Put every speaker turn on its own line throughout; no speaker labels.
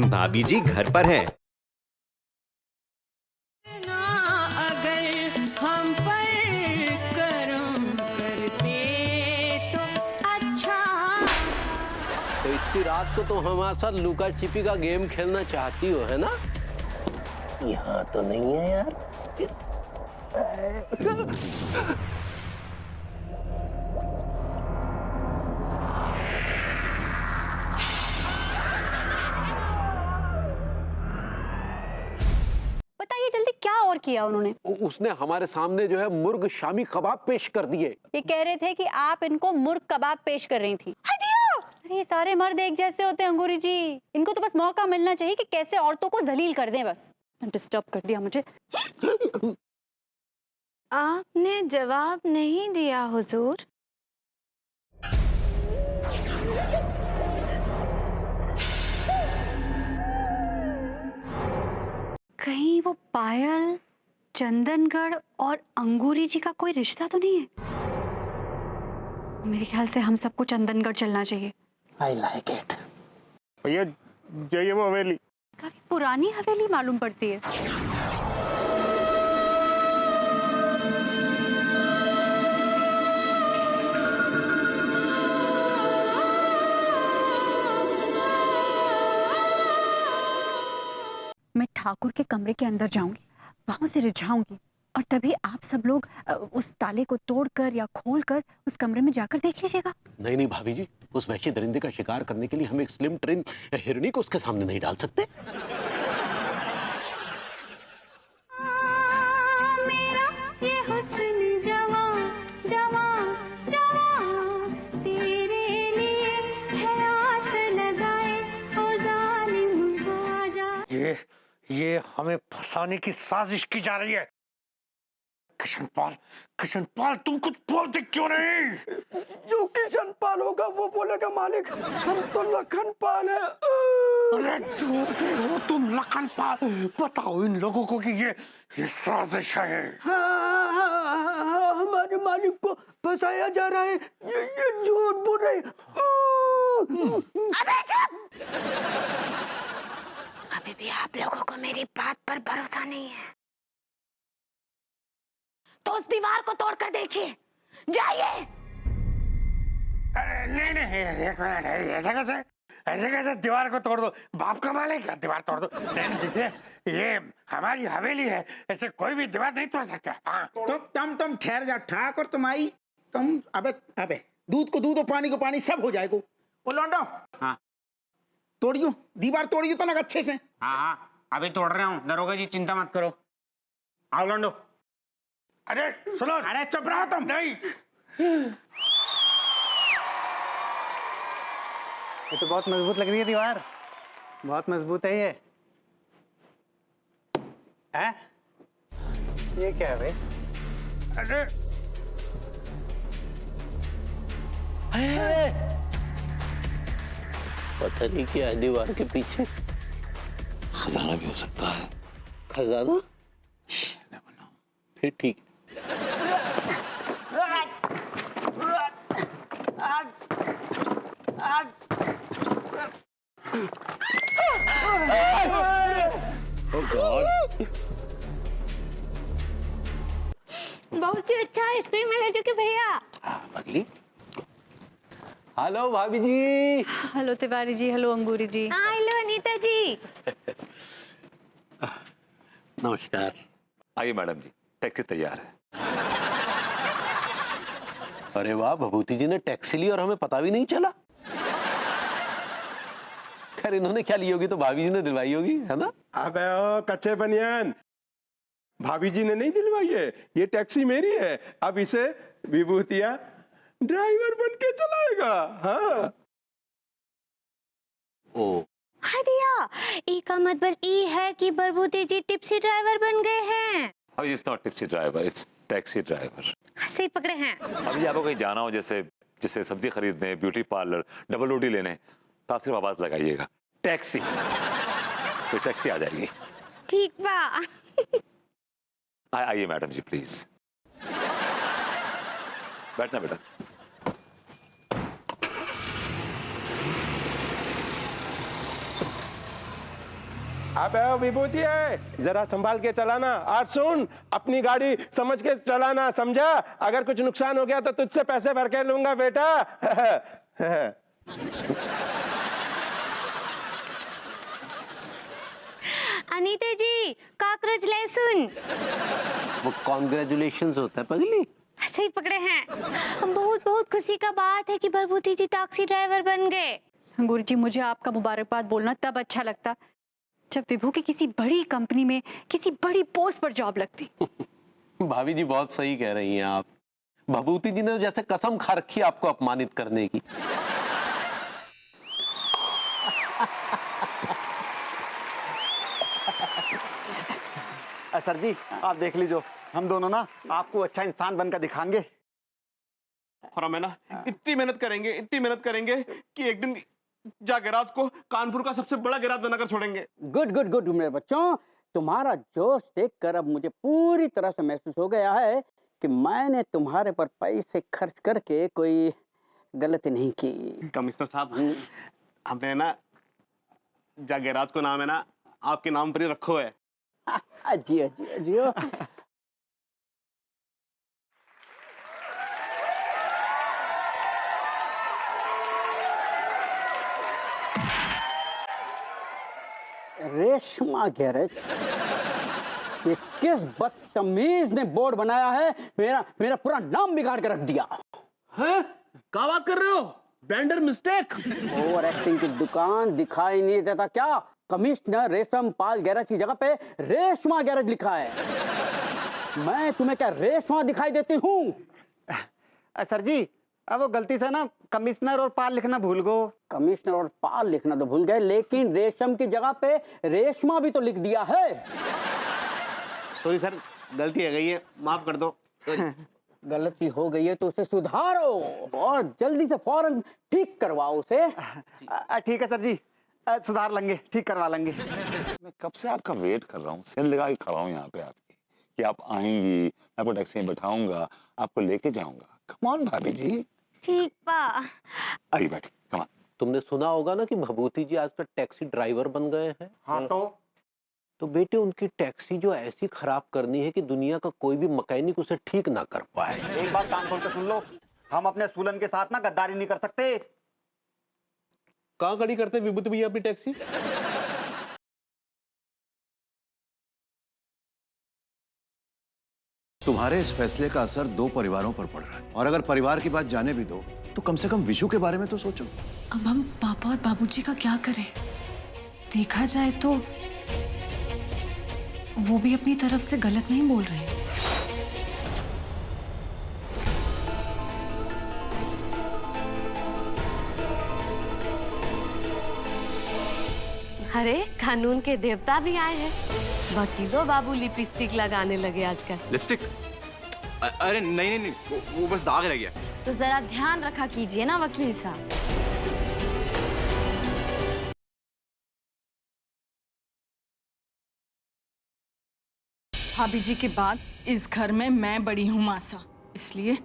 भाभी जी घर पर हैं।
अगर हम पर करम करते तो अच्छा।
तो इतनी रात को तुम हमारे साथ लुका छिपी का गेम खेलना चाहती हो, है ना? यहाँ तो नहीं है यार।
बताइए जल्दी क्या और किया उन्होंने?
उसने हमारे सामने जो है मुर्ग शामी कबाब पेश कर दिए।
ये कह रहे थे कि आप इनको मुर्ग कबाब पेश कर रही थी। अरे ये सारे मर्द एक जैसे होते हैं अंगूरी जी, इनको तो बस मौका मिलना चाहिए कि कैसे औरतों को जलील कर दें। बस डिस्टर्ब कर दिया मुझे।
आपने जवाब नहीं दिया हुजूर।
कहीं वो पायल, चंदनगढ़ और अंगूरी जी का कोई रिश्ता तो नहीं है? मेरे ख्याल से हम सबको चंदनगढ़ चलना चाहिए।
I like it.
भैया जाइए वो हवेली।
काफी पुरानी हवेली मालूम पड़ती है। मैं ठाकुर के कमरे के अंदर जाऊंगी, वहां से रिझाऊंगी और तभी आप सब लोग उस ताले को तोड़कर या खोलकर उस कमरे में जाकर देख लीजिएगा।
नहीं नहीं भाभी जी, उस वहशी दरिंदे का शिकार करने के लिए हम एक स्लिम ट्रिम हिरनी को उसके सामने नहीं डाल सकते।
ये हमें फंसाने की साजिश की जा रही है। किशनपाल तुम कुछ बोलते क्यों नहीं?
जो किशनपाल होगा वो बोलेगा मालिक हम तो लखनपाल है।
अरे झूठे हो तुम लखनपाल। बताओ इन लोगों को कि ये साजिश है।
हाँ, हमारे मालिक को फंसाया जा रहा है। ये झूठ बोल रहे।
अबे चुप! अभी भी आप लोगों को मेरी बात पर भरोसा नहीं है तो उस दीवार को तोड़कर देखिए। जाइए।
नहीं नहीं एक मिनट, ऐसे कैसे दीवार को तोड़ दो? बाप का मालिक है, दीवार तोड़ दो। देखिए ये हमारी हवेली है, ऐसे कोई भी दीवार नहीं तोड़ सकता। हाँ।
तुम ठहर जा ठाकुर, तुम आई तुम। अबे दूध को दूध और पानी को पानी सब हो जाएगा। वो लौंडो,
हाँ
तोड़ियो दीवार, तोड़ियो तो ना अच्छे से।
हाँ हाँ अभी तोड़ रहा हूँ, दरोगा जी चिंता मत करो। आओ लौंडो।
अरे सुनो,
अरे चुप रहो तुम।
नहीं
ये तो बहुत मजबूत लग रही है दीवार, बहुत मजबूत है ये। हैं? ये क्या है भाई?
अरे
पता नहीं क्या है दीवार के पीछे।
खजाना भी हो सकता है।
खजाना? फिर ठीक।
बहुत ही अच्छा आइसक्रीम है ले चुके भैया।
अगली। हेलो भाभी जी।
हेलो तिवारी जी, हेलो अंगूरी जी।
हेलो अनीता जी।
नमस्कार।
आइए मैडम जी, टैक्सी तैयार है।
अरे वाह, भभूति जी ने टैक्सी ली और हमें पता भी नहीं चला। खैर इन्होंने क्या ली होगी तो भाभी जी ने दिलवाई होगी, है ना?
अबे ओ कच्चे बनियान, भाभी जी ने नहीं दिलवाई है, ये टैक्सी मेरी है। अब इसे विभूतिया ड्राइवर बन के चलाएगा। हाँ।
ओ
हाँ दिया, ई का मतलब ई है कि बरबूती जी टिप्सी ड्राइवर बन गए हैं।
It's not tipsy driver, it's taxi driver.
सही पकड़े हैं।
अभी आपको कहीं जाना हो, जैसे सब्जी खरीदने, ब्यूटी पार्लर, डबल रोटी लेने, तो आप सिर्फ आवाज लगाइएगा टैक्सी, तो टैक्सी आ जाएगी।
ठीक बा।
आइए मैडम जी प्लीज बैठना बेटा।
अबे विभूति है, जरा संभाल के चलाना। और सुन, अपनी गाड़ी समझ के चलाना, समझा? अगर कुछ नुकसान हो गया तो तुझसे पैसे भर के लूंगा बेटा।
अनीता जी, कांग्रेचुलेशन।
वो कॉन्ग्रेचुलेशन होता है पगली।
सही पकड़े हैं। बहुत बहुत खुशी का बात है कि प्रभुति जी टैक्सी ड्राइवर बन गए।
अंगूरी जी, मुझे आपका मुबारकबाद बोलना तब अच्छा लगता जब विभू की किसी बड़ी कंपनी में किसी बड़ी पोस्ट पर जॉब लगती।
भाभी जी बहुत सही कह रही हैं आप। भभूति जी ने जैसे कसम खा रखी है आपको अपमानित करने की।
सर जी, आप देख लीजिए, हम दोनों ना आपको अच्छा इंसान बनकर दिखाएंगे।
और हम है ना इतनी मेहनत करेंगे कि एक दिन जा गैराज को कानपुर का सबसे बड़ा गैराज बनाकर छोड़ेंगे।
गुड गुड गुड मेरे बच्चों, तुम्हारा जोश देखकर अब मुझे पूरी तरह से महसूस हो गया है कि मैंने तुम्हारे पर पैसे खर्च करके कोई गलती नहीं की।
कमिश्नर साहब, हमने ना जा गैराज को नाम है ना आपके नाम पर ही रखो है।
जियो जियो जियो। रेशमा गैरेज, ये किस बदतमीज ने बोर्ड बनाया है? मेरा पूरा नाम बिगाड़ के रख दिया।
हैं? क्या बात कर रहे हो? Blender mistake.
ओवर एक्टिंग की दुकान दिखाई नहीं देता क्या? कमिश्नर रेशम पाल गैरेज की जगह पे रेशमा गैरेज लिखा है। मैं तुम्हें क्या रेशमा दिखाई देती हूँ?
सर जी, अब वो गलती से ना कमिश्नर और पाल लिखना भूल गो।
कमिश्नर और पाल लिखना तो भूल गए, लेकिन रेशम की जगह पे रेशमा भी तो लिख दिया है।
सॉरी सर, गलती हो गई है, माफ कर दो।
गलती हो गई है तो उसे सुधारो और जल्दी से फौरन ठीक करवाओ उसे।
ठीक है सर जी, सुधार लेंगे, ठीक करवा लेंगे।
मैं कब से आपका वेट कर रहा हूँ, सेल लगा के खड़ा हूँ यहाँ पे आपकी कि आप आएंगी, मैं आपको टैक्सी में बैठाऊंगा, आपको लेके जाऊंगा। कम ऑन भाभी जी।
ठीक बा।
आइए बैठी, कम ऑन।
तुमने सुना होगा ना कि भभूति जी आजकल टैक्सी ड्राइवर बन गए हैं।
हाँ
तो बेटे उनकी टैक्सी जो ऐसी खराब करनी है कि दुनिया का कोई भी मैकेनिक उसे ठीक ना कर पाए।
एक बात कान खोल के सुन लो, हम अपने सुलन के साथ ना गद्दारी नहीं कर सकते।
कहाँ खड़ी करते विभूति भैया अपनी टैक्सी?
तुम्हारे इस फैसले का असर 2 परिवारों पर पड़ रहा है, और अगर परिवार की बात जाने भी दो तो कम से कम विशु के बारे में तो सोचो।
अब हम पापा और बाबूजी का क्या करें? देखा जाए तो वो भी अपनी तरफ से गलत नहीं बोल रहे।
अरे कानून के देवता भी आए हैं। वकीलों बाबू लिपस्टिक लगाने लगे आजकल।
लिपस्टिक? अरे नहीं नहीं नहीं, वो बस दाग रह गया।
तो जरा ध्यान रखा कीजिए ना वकील साहब।
भाभी जी के बाद इस घर में मैं बड़ी हूँ मासा, इसलिए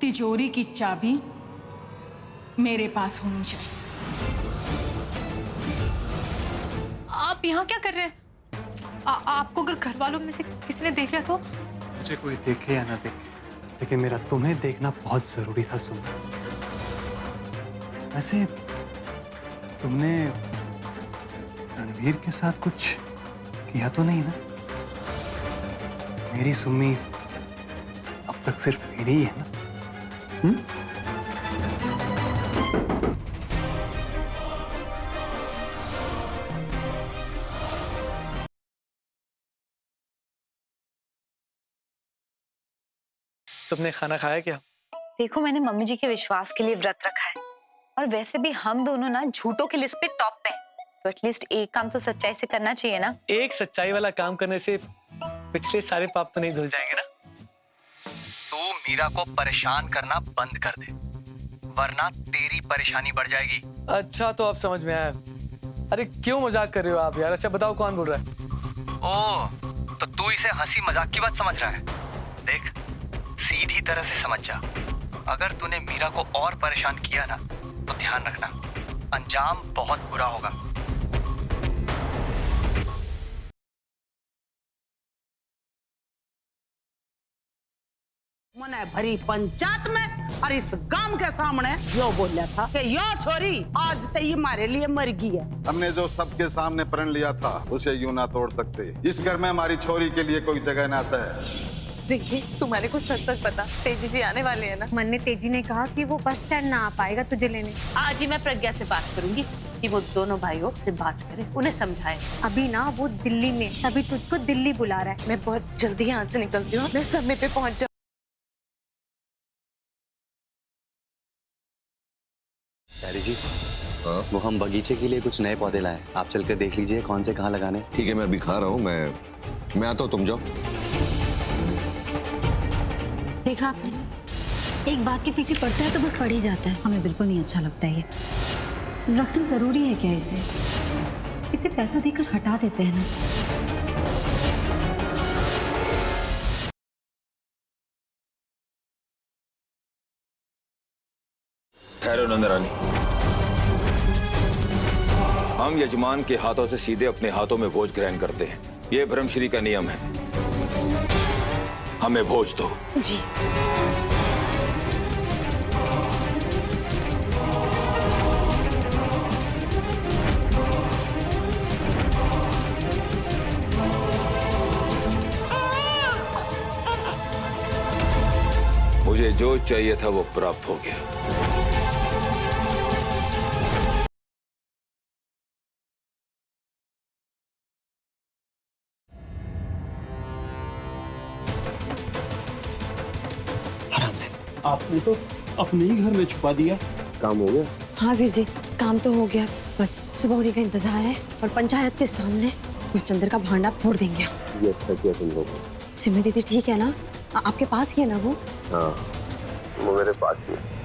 तिजोरी की चाबी मेरे पास होनी चाहिए।
आप यहाँ क्या कर रहे हैं? आपको अगर घर वालों में से किसी ने देख लिया तो?
मुझे कोई देखे या ना देखे, लेकिन मेरा तुम्हें देखना बहुत जरूरी था सुमन। वैसे तुमने रणवीर के साथ कुछ किया तो नहीं ना? मेरी सुम्मी अब तक सिर्फ मेरी ही है ना?
तुमने खाना खाया क्या?
देखो, मैंने मम्मी जी के विश्वास के लिए व्रत रखा है, और वैसे भी हम दोनों ना झूठों की लिस्ट पे टॉप पे हैं, तो एटलीस्ट एक काम तो सच्चाई से करना चाहिए ना।
एक सच्चाई वाला काम करने से पिछले सारे पाप तो नहीं धुल जाएंगे ना?
तू मीरा को परेशान करना बंद कर दे, वरना तेरी परेशानी बढ़ जाएगी।
अच्छा, तो अब समझ में आया। अरे क्यों मजाक कर रहे हो आप यार? अच्छा बताओ कौन बोल रहा है?
ओह, तो तू इसे हंसी मजाक की बात समझ रहा है? देख, सीधी तरह से समझ जा। अगर तूने मीरा को और परेशान किया ना, तो ध्यान रखना, अंजाम बहुत बुरा होगा।
मैंने भरी पंचायत में और इस गांव के सामने यो बोला था कि यो छोरी आज तक ये हमारे लिए मर गई है।
हमने जो सबके सामने प्रण लिया था उसे यूं ना तोड़ सकते। इस घर में हमारी छोरी के लिए कोई जगह ना है।
रिंकी, तुम्हारे को सच सच पता तेजी जी आने वाले हैं ना?
मन ने तेजी ने कहा कि वो बस स्टैंड ना आ पाएगा तुझे लेने।
आज ही मैं प्रज्ञा से बात करूंगी कि वो दोनों भाइयों से बात करे, उन्हें समझाए।
अभी ना वो दिल्ली में, तभी तुझको दिल्ली बुला रहा है।
मैं बहुत जल्दी यहाँ से निकलती हूँ, मैं समय पे पहुँच जाऊँ।
डैडी जी, वो हम बगीचे के लिए कुछ नए पौधे लाए, आप चलकर देख लीजिए कौन से कहाँ लगाने।
ठीक है, मैं अभी खा रहा हूँ, मैं आता हूँ, तुम जाओ।
देखा आपने, एक बात के पीछे पड़ता है तो बस पड़ ही जाता है। हमें बिल्कुल नहीं अच्छा लगता है ये। रखना जरूरी है क्या इसे? इसे पैसा देकर हटा देते हैं ना।
ठहरो नंदरानी, हम यजमान के हाथों से सीधे अपने हाथों में भोज ग्रहण करते हैं। ये ब्रह्मश्री का नियम है। हमें भोज दो।
जी।
मुझे जो चाहिए था वो प्राप्त हो गया।
आराम से। आपने तो अपने ही घर में छुपा दिया।
काम हो गया?
हाँ वीर जी, काम तो हो गया। बस सुबह होने का इंतजार है और पंचायत के सामने उस चंद्र का भांडा फोड़ देंगे।
ये अच्छा किया तुम लोगों।
सिमी दीदी ठीक है ना? आपके पास ही है ना वो?
हाँ, वो मेरे पास ही है।